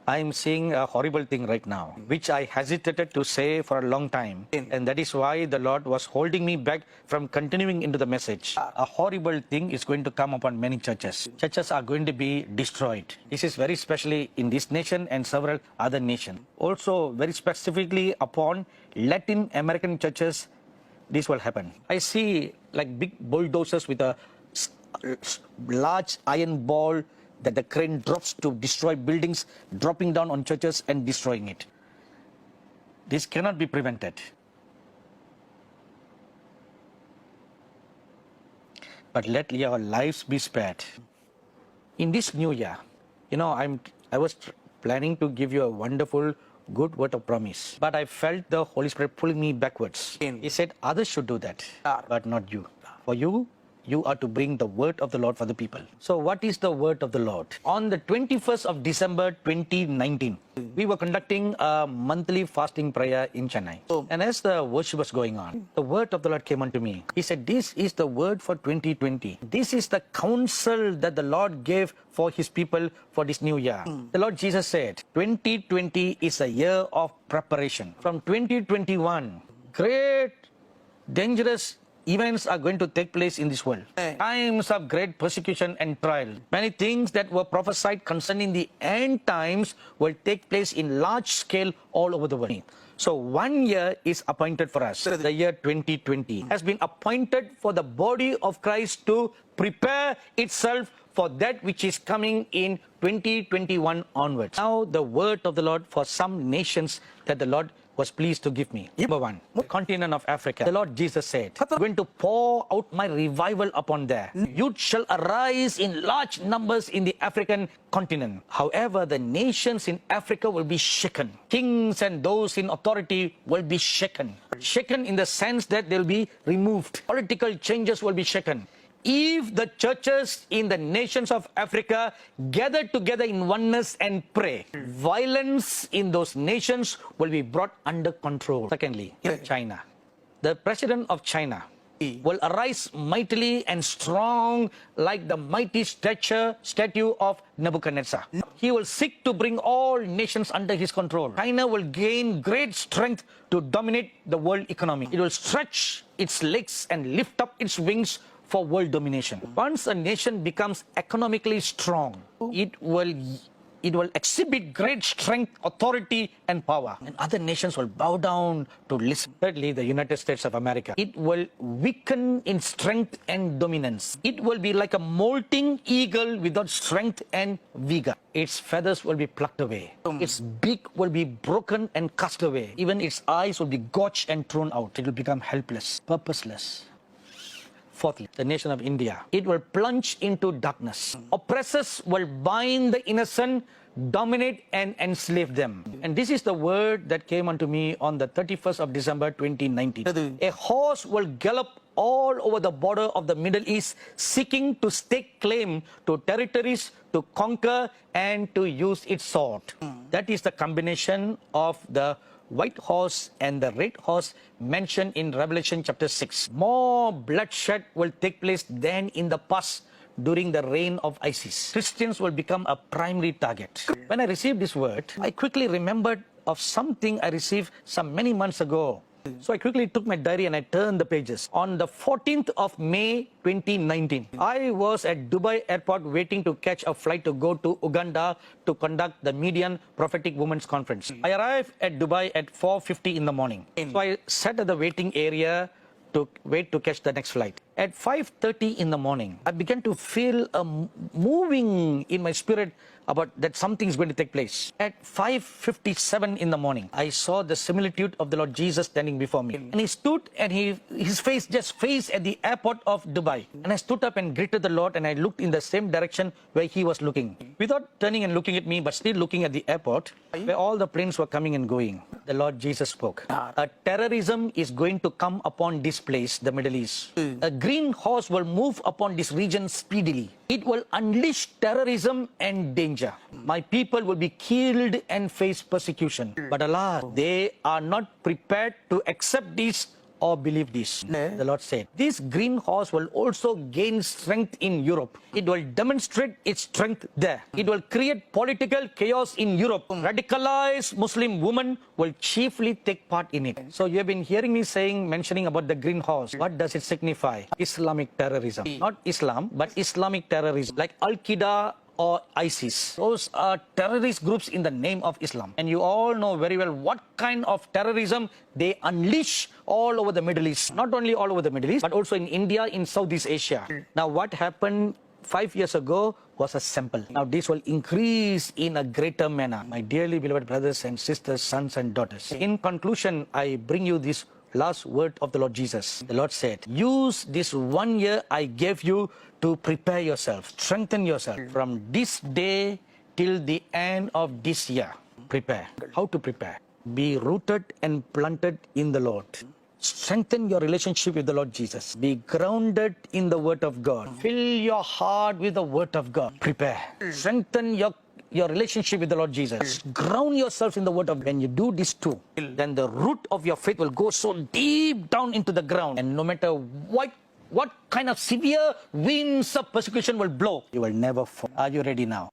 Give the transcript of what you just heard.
I'm seeing a horrible thing right now, which I hesitated to say for a long time. And that is why the Lord was holding me back from continuing into the message. A horrible thing is going to come upon many churches. Churches are going to be destroyed. This is very specially in this nation and several other nations. Also, very specifically upon Latin American churches, this will happen. I see like big bulldozers with a large iron ball that the crane drops to destroy buildings, dropping down on churches and destroying it. This cannot be prevented. But let your lives be spared. In this new year, I was planning to give you a wonderful, good word of promise. But I felt the Holy Spirit pulling me backwards. He said, others should do that, but not you. For you, you are to bring the word of the Lord for the people. So what is the word of the Lord? On the 21st of December 2019, we were conducting a monthly fasting prayer in Chennai. And as the worship was going on, the word of the Lord came unto me. He said, this is the word for 2020. This is the counsel that the Lord gave for his people for this new year. The Lord Jesus said, 2020 is a year of preparation. From 2021, great, dangerous events are going to take place in this world. Times of great persecution and trial. Many things that were prophesied concerning the end times will take place in large scale all over the world. So 1 year is appointed for us. The year 2020 has been appointed for the body of Christ to prepare itself for that which is coming in 2021 onwards. Now the word of the Lord for some nations that the Lord was pleased to give me. Number one, the continent of Africa. The Lord Jesus said, I'm going to pour out my revival upon there. Youth shall arise in large numbers in the African continent. However, the nations in Africa will be shaken. Kings and those in authority will be shaken. Shaken in the sense that they'll be removed. Political changes will be shaken. If the churches in the nations of Africa gather together in oneness and pray, violence in those nations will be brought under control. Secondly, in China, the president of China will arise mightily and strong like the mighty statue of Nebuchadnezzar. He will seek to bring all nations under his control. China will gain great strength to dominate the world economy. It will stretch its legs and lift up its wings for world domination. Once a nation becomes economically strong, it will exhibit great strength, authority, and power. And other nations will bow down to listen. Thirdly, the United States of America. It will weaken in strength and dominance. It will be like a molting eagle without strength and vigor. Its feathers will be plucked away. Its beak will be broken and cast away. Even its eyes will be gouged and thrown out. It will become helpless, purposeless. Fourthly, the nation of India. It will plunge into darkness. Oppressors will bind the innocent, dominate and enslave them. And this is the word that came unto me on the 31st of December 2019. A horse will gallop all over the border of the Middle East, seeking to stake claim to territories, to conquer and to use its sword. That is the combination of the white horse and the red horse mentioned in Revelation chapter 6. More bloodshed will take place than in the past during the reign of ISIS. Christians will become a primary target. When I received this word, I quickly remembered of something I received many months ago. So I quickly took my diary and I turned the pages. On the 14th of May 2019, I was at Dubai airport waiting to catch a flight to go to Uganda to conduct the Median Prophetic Women's Conference. I arrived at Dubai at 4:50 in the morning. So I sat at the waiting area to wait to catch the next flight. At 5:30 in the morning, I began to feel a moving in my spirit about that something is going to take place. At 5:57 in the morning, I saw the similitude of the Lord Jesus standing before me. And he stood and his face just faced at the airport of Dubai. And I stood up and greeted the Lord and I looked in the same direction where he was looking. Without turning and looking at me, but still looking at the airport where all the planes were coming and going. The Lord Jesus spoke. A terrorism is going to come upon this place, the Middle East. A green horse will move upon this region speedily. It will unleash terrorism and danger. My people will be killed and face persecution. But alas, they are not prepared to accept this or believe this. The Lord said, this green horse will also gain strength in Europe. It will demonstrate its strength there. It will create political chaos in Europe. Radicalized Muslim women will chiefly take part in it. So you have been hearing me mentioning about the green horse. What does it signify? Islamic terrorism. Not Islam, but Islamic terrorism. Like Al-Qaeda or ISIS. Those are terrorist groups in the name of Islam. And you all know very well what kind of terrorism they unleash all over the Middle East. Not only all over the Middle East, but also in India, in Southeast Asia. Now what happened 5 years ago was a sample. Now this will increase in a greater manner. My dearly beloved brothers and sisters, sons and daughters. In conclusion, I bring you this last word of the Lord Jesus. The Lord said, use this 1 year I gave you to prepare yourself, strengthen yourself. From this day till the end of this year, prepare. How to prepare? Be rooted and planted in the Lord. Strengthen your relationship with the Lord Jesus. Be grounded in the Word of God. Fill your heart with the Word of God. Prepare. Strengthen your relationship with the Lord Jesus. Ground yourself in the Word of God. When you do this too, then the root of your faith will go so deep down into the ground. And no matter what kind of severe winds of persecution will blow, you will never fall. Are you ready now?